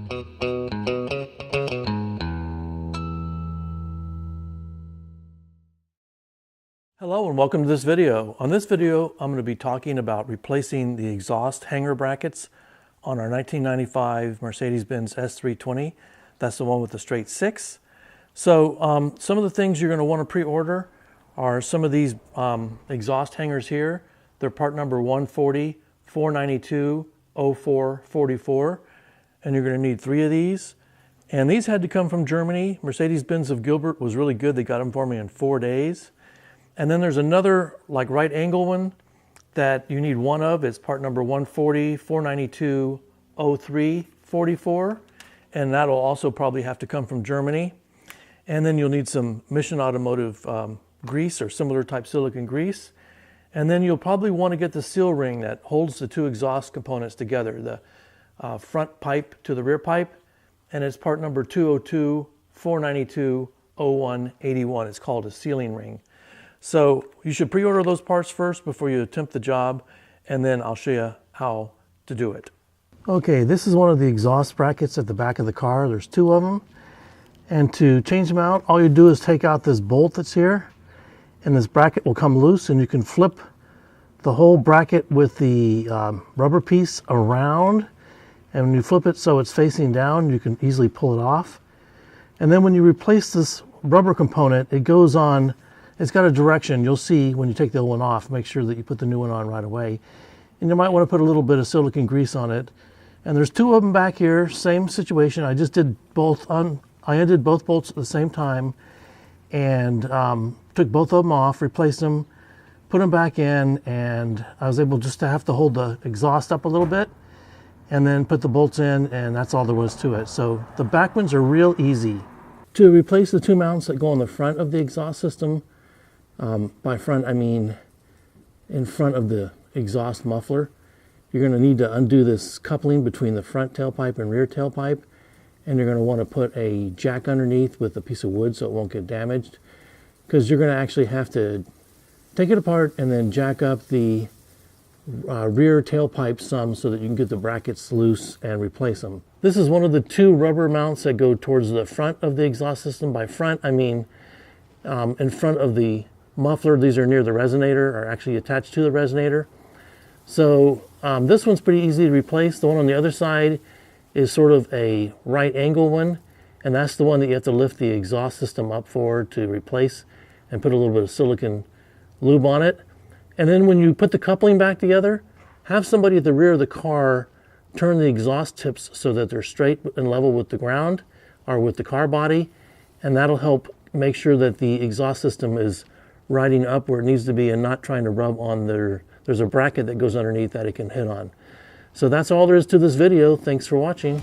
Hello and welcome to this video. On this video, I'm going to be talking about replacing the exhaust hanger brackets on our 1995 Mercedes-Benz S320. That's the one with the straight six. So some of the things you're going to want to pre-order are some of these exhaust hangers here. They're part number 140, 492, 04, 44. And you're going to need 3 of these. And these had to come from Germany. Mercedes-Benz of Gilbert was really good. They got them for me in 4 days. And then there's another like right angle one that you need 1 of. It's part number 140, 492, 03, 44. And that'll also probably have to come from Germany. And then you'll need some Mission Automotive grease or similar type silicone grease. And then you'll probably want to get the seal ring that holds the 2 exhaust components together, the front pipe to the rear pipe. And it's part number 202, 492, 01, 81. It's called a sealing ring. So you should pre-order those parts first before you attempt the job, and then I'll show you how to do it. Okay, this is one of the exhaust brackets at the back of the car. There's 2 of them. And to change them out, all you do is take out this bolt that's here, and this bracket will come loose, and you can flip the whole bracket with the rubber piece around. And when you flip it so it's facing down, you can easily pull it off. And then when you replace this rubber component, it goes on. It's got a direction. You'll see when you take the old one off. Make sure that you put the new one on right away. And you might want to put a little bit of silicone grease on it. And there's 2 of them back here. Same situation. I just did both on. I undid both bolts at the same time, and took both of them off, replaced them, put them back in, and I was able just to have to hold the exhaust up a little bit, and then put the bolts in, and that's all there was to it. So the back ones are real easy. To replace the 2 mounts that go on the front of the exhaust system. By front, I mean in front of the exhaust muffler. You're going to need to undo this coupling between the front tailpipe and rear tailpipe, and you're going to want to put a jack underneath with a piece of wood so it won't get damaged, because you're going to actually have to take it apart and then jack up the rear tailpipe some so that you can get the brackets loose and replace them. This is one of the 2 rubber mounts that go towards the front of the exhaust system. By front, I mean in front of the muffler. These are near the resonator, or actually attached to the resonator. So this one's pretty easy to replace. The one on the other side is sort of a right angle one, and that's the one that you have to lift the exhaust system up for to replace and put a little bit of silicone lube on it. And then when you put the coupling back together, have somebody at the rear of the car turn the exhaust tips so that they're straight and level with the ground or with the car body, and that'll help make sure that the exhaust system is riding up where it needs to be and not trying to rub on there's a bracket that goes underneath that it can hit on. So that's all there is to this video. Thanks for watching.